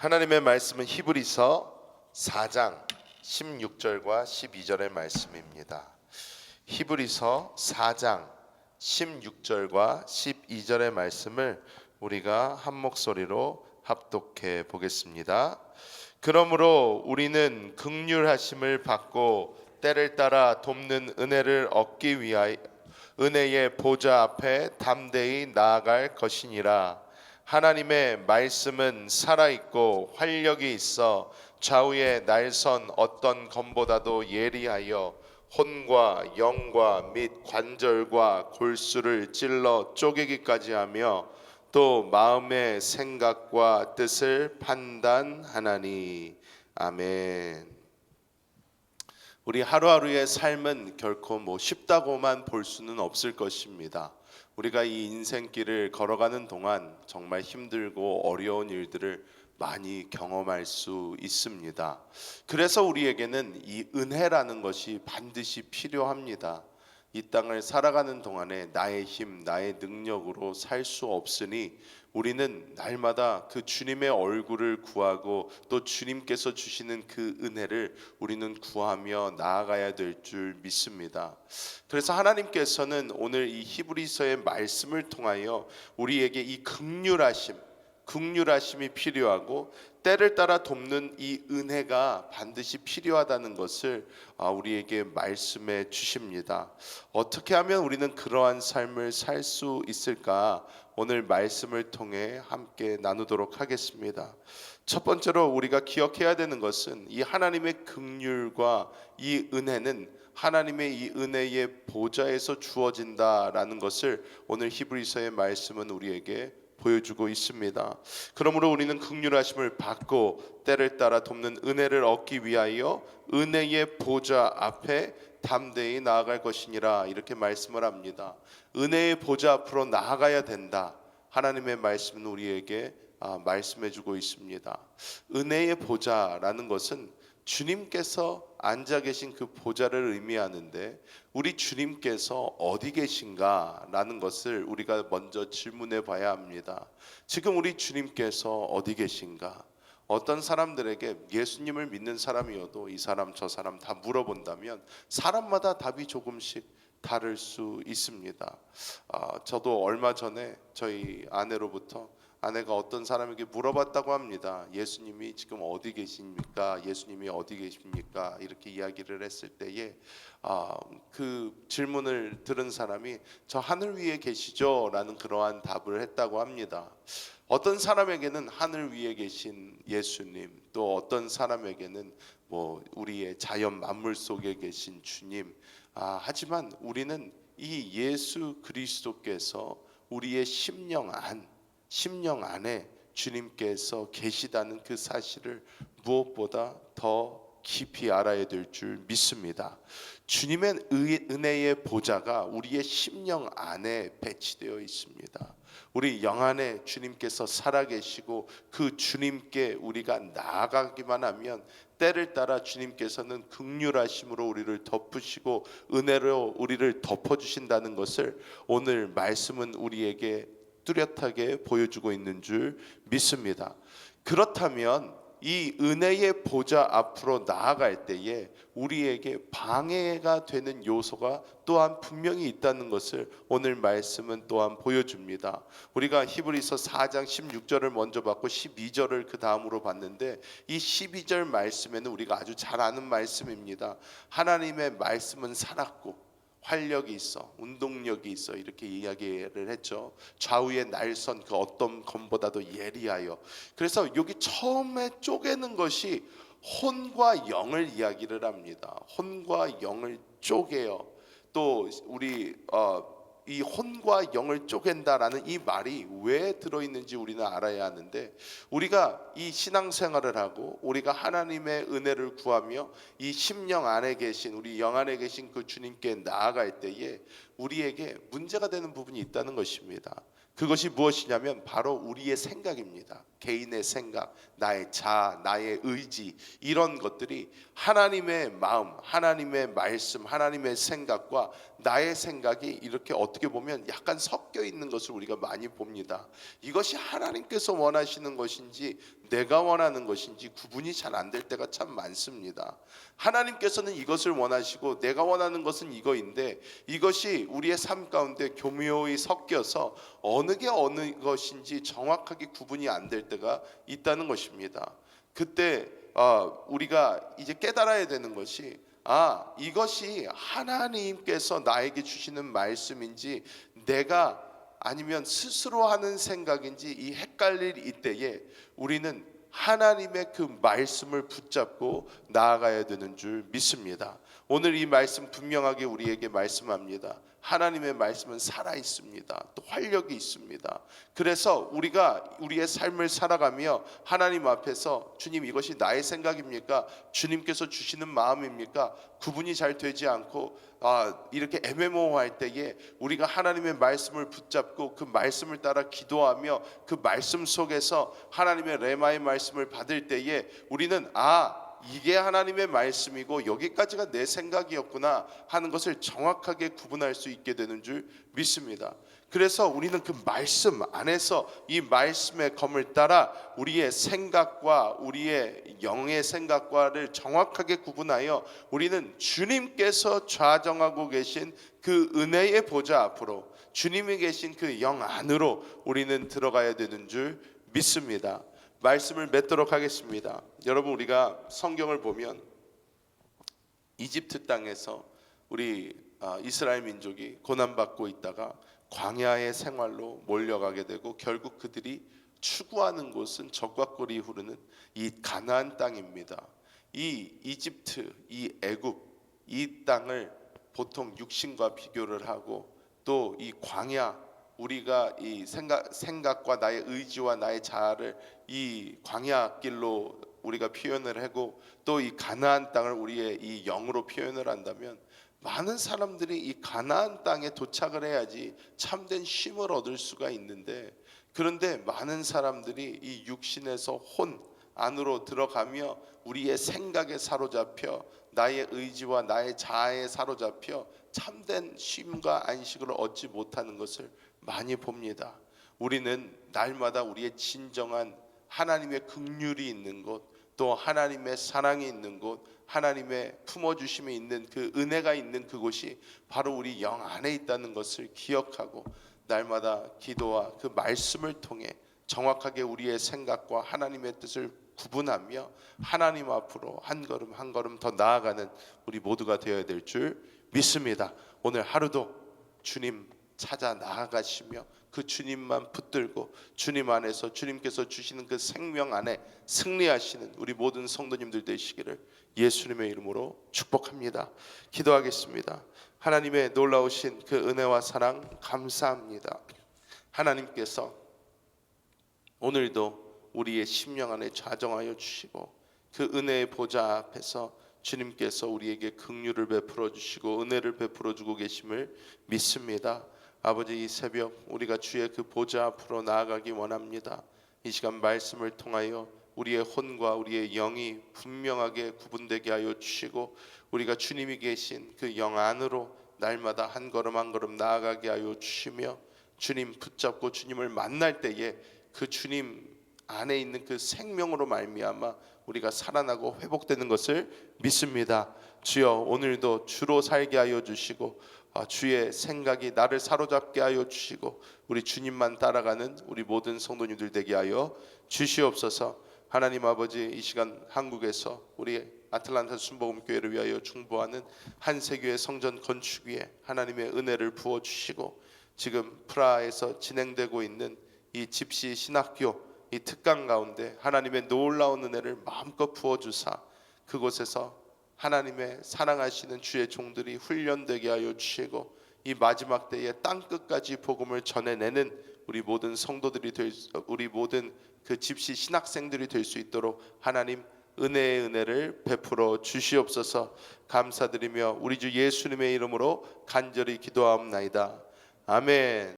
하나님의 말씀은 히브리서 4장 16절과 12절의 말씀입니다. 히브리서 4장 16절과 12절의 말씀을 우리가 한 목소리로 합독해 보겠습니다. 그러므로 우리는 긍휼하심을 받고 때를 따라 돕는 은혜를 얻기 위하여 은혜의 보좌 앞에 담대히 나아갈 것이니라. 하나님의 말씀은 살아있고 활력이 있어 좌우의 날선 어떤 검보다도 예리하여 혼과 영과 및 관절과 골수를 찔러 쪼개기까지 하며 또 마음의 생각과 뜻을 판단하나니. 아멘. 우리 하루하루의 삶은 결코 쉽다고만 볼 수는 없을 것입니다. 우리가 이 인생길을 걸어가는 동안 정말 힘들고 어려운 일들을 많이 경험할 수 있습니다. 그래서 우리에게는 이 은혜라는 것이 반드시 필요합니다. 이 땅을 살아가는 동안에 나의 힘, 나의 능력으로 살 수 없으니 우리는 날마다 그 주님의 얼굴을 구하고 또 주님께서 주시는 그 은혜를 우리는 구하며 나아가야 될 줄 믿습니다. 그래서 하나님께서는 오늘 이 히브리서의 말씀을 통하여 우리에게 이 긍휼하심이 필요하고 때를 따라 돕는 이 은혜가 반드시 필요하다는 것을 우리에게 말씀해 주십니다. 어떻게 하면 우리는 그러한 삶을 살 수 있을까? 오늘 말씀을 통해 함께 나누도록 하겠습니다. 첫 번째로 우리가 기억해야 되는 것은 이 하나님의 긍휼과 이 은혜는 하나님의 이 은혜의 보좌에서 주어진다라는 것을 오늘 히브리서의 말씀은 우리에게 보여주고 있습니다. 그러므로 우리는 긍휼하심을 받고 때를 따라 돕는 은혜를 얻기 위하여 은혜의 보좌 앞에 담대히 나아갈 것이니라, 이렇게 말씀을 합니다. 은혜의 보좌 앞으로 나아가야 된다. 하나님의 말씀은 우리에게 말씀해주고 있습니다. 은혜의 보좌라는 것은 주님께서 앉아 계신 그 보좌를 의미하는데, 우리 주님께서 어디 계신가 라는 것을 우리가 먼저 질문해 봐야 합니다. 지금 우리 주님께서 어디 계신가? 어떤 사람들에게 예수님을 믿는 사람이어도 이 사람 저 사람 다 물어본다면 사람마다 답이 조금씩 다를 수 있습니다. 저도 얼마 전에 저희 아내가 어떤 사람에게 물어봤다고 합니다. 예수님이 지금 어디 계십니까? 예수님이 어디 계십니까? 이렇게 이야기를 했을 때에 그 질문을 들은 사람이 저 하늘 위에 계시죠? 라는 그러한 답을 했다고 합니다. 어떤 사람에게는 하늘 위에 계신 예수님, 또 어떤 사람에게는 우리의 자연 만물 속에 계신 주님, 하지만 우리는 이 예수 그리스도께서 우리의 심령 안에 주님께서 계시다는 그 사실을 무엇보다 더 깊이 알아야 될 줄 믿습니다. 주님의 은혜의 보좌가 우리의 심령 안에 배치되어 있습니다. 우리 영 안에 주님께서 살아계시고 그 주님께 우리가 나아가기만 하면 때를 따라 주님께서는 긍휼하심으로 우리를 덮으시고 은혜로 우리를 덮어주신다는 것을 오늘 말씀은 우리에게 뚜렷하게 보여주고 있는 줄 믿습니다. 그렇다면 이 은혜의 보좌 앞으로 나아갈 때에 우리에게 방해가 되는 요소가 또한 분명히 있다는 것을 오늘 말씀은 또한 보여줍니다. 우리가 히브리서 4장 16절을 먼저 봤고 12절을 그 다음으로 봤는데, 이 12절 말씀에는 우리가 아주 잘 아는 말씀입니다. 하나님의 말씀은 살았고 활력이 있어, 운동력이 있어, 이렇게 이야기를 했죠. 좌우의 날선 그 어떤 검보다도 예리하여. 그래서 여기 처음에 쪼개는 것이 혼과 영을 이야기를 합니다. 혼과 영을 쪼개요. 또 우리 이 혼과 영을 쪼갠다라는 이 말이 왜 들어있는지 우리는 알아야 하는데, 우리가 이 신앙생활을 하고 우리가 하나님의 은혜를 구하며 이 심령 안에 계신, 우리 영 안에 계신 그 주님께 나아갈 때에 우리에게 문제가 되는 부분이 있다는 것입니다. 그것이 무엇이냐면 바로 우리의 생각입니다. 개인의 생각, 나의 자아, 나의 의지, 이런 것들이 하나님의 마음, 하나님의 말씀, 하나님의 생각과 나의 생각이 이렇게 어떻게 보면 약간 섞여 있는 것을 우리가 많이 봅니다. 이것이 하나님께서 원하시는 것인지 내가 원하는 것인지 구분이 잘 안 될 때가 참 많습니다. 하나님께서는 이것을 원하시고 내가 원하는 것은 이거인데, 이것이 우리의 삶 가운데 교묘히 섞여서 어느 게 어느 것인지 정확하게 구분이 안 될 때가 있다는 것입니다. 그때 우리가 이제 깨달아야 되는 것이, 이것이 하나님께서 나에게 주시는 말씀인지 내가 아니면 스스로 하는 생각인지 이 헷갈릴 이때에 우리는 하나님의 그 말씀을 붙잡고 나아가야 되는 줄 믿습니다. 오늘 이 말씀 분명하게 우리에게 말씀합니다. 하나님의 말씀은 살아 있습니다. 또 활력이 있습니다. 그래서 우리가 우리의 삶을 살아가며 하나님 앞에서 주님, 이것이 나의 생각입니까? 주님께서 주시는 마음입니까? 구분이 잘 되지 않고 이렇게 애매모호할 때에 우리가 하나님의 말씀을 붙잡고 그 말씀을 따라 기도하며 그 말씀 속에서 하나님의 레마의 말씀을 받을 때에 우리는 이게 하나님의 말씀이고 여기까지가 내 생각이었구나 하는 것을 정확하게 구분할 수 있게 되는 줄 믿습니다. 그래서 우리는 그 말씀 안에서 이 말씀의 검을 따라 우리의 생각과 우리의 영의 생각과를 정확하게 구분하여 우리는 주님께서 좌정하고 계신 그 은혜의 보좌 앞으로, 주님이 계신 그 영 안으로 우리는 들어가야 되는 줄 믿습니다. 말씀을 맺도록 하겠습니다. 여러분, 우리가 성경을 보면 이집트 땅에서 우리 이스라엘 민족이 고난받고 있다가 광야의 생활로 몰려가게 되고 결국 그들이 추구하는 곳은 적과 꿀이 흐르는 이 가나안 땅입니다. 이 이집트, 이 애굽, 이 땅을 보통 육신과 비교를 하고 또 이 광야, 우리가 이 생각과 나의 의지와 나의 자아를 이 광야 길로 우리가 표현을 하고 또 이 가나안 땅을 우리의 이 영으로 표현을 한다면 많은 사람들이 이 가나안 땅에 도착을 해야지 참된 쉼을 얻을 수가 있는데, 그런데 많은 사람들이 이 육신에서 혼 안으로 들어가며 우리의 생각에 사로잡혀 나의 의지와 나의 자아에 사로잡혀 참된 쉼과 안식을 얻지 못하는 것을 많이 봅니다. 우리는 날마다 우리의 진정한 하나님의 긍휼이 있는 곳, 또 하나님의 사랑이 있는 곳, 하나님의 품어주심이 있는 그 은혜가 있는 그곳이 바로 우리 영 안에 있다는 것을 기억하고 날마다 기도와 그 말씀을 통해 정확하게 우리의 생각과 하나님의 뜻을 구분하며 하나님 앞으로 한 걸음 한 걸음 더 나아가는 우리 모두가 되어야 될 줄 믿습니다. 오늘 하루도 주님 찾아 나아가시며 그 주님만 붙들고 주님 안에서 주님께서 주시는 그 생명 안에 승리하시는 우리 모든 성도님들 되시기를 예수님의 이름으로 축복합니다. 기도하겠습니다. 하나님의 놀라우신 그 은혜와 사랑 감사합니다. 하나님께서 오늘도 우리의 심령 안에 좌정하여 주시고 그 은혜의 보좌 앞에서 주님께서 우리에게 긍휼을 베풀어 주시고 은혜를 베풀어 주고 계심을 믿습니다. 아버지, 이 새벽 우리가 주의 그 보좌 앞으로 나아가기 원합니다. 이 시간 말씀을 통하여 우리의 혼과 우리의 영이 분명하게 구분되게 하여 주시고 우리가 주님이 계신 그 영 안으로 날마다 한 걸음 한 걸음 나아가게 하여 주시며 주님 붙잡고 주님을 만날 때에 그 주님 안에 있는 그 생명으로 말미암아 우리가 살아나고 회복되는 것을 믿습니다. 주여, 오늘도 주로 살게 하여 주시고 주의 생각이 나를 사로잡게 하여 주시고 우리 주님만 따라가는 우리 모든 성도님들 되게 하여 주시옵소서. 하나님 아버지, 이 시간 한국에서 우리 아틀란타 순복음교회를 위하여 중보하는 한세교회 성전 건축 위에 하나님의 은혜를 부어주시고 지금 프라하에서 진행되고 있는 이 집시 신학교 이 특강 가운데 하나님의 놀라운 은혜를 마음껏 부어주사 그곳에서 하나님의 사랑하시는 주의 종들이 훈련되게 하여 주시고 이 마지막 때에 땅끝까지 복음을 전해내는 우리 모든 성도들이 우리 모든 그 집시 신학생들이 될 수 있도록 하나님 은혜의 은혜를 베풀어 주시옵소서. 감사드리며 우리 주 예수님의 이름으로 간절히 기도하옵나이다. 아멘.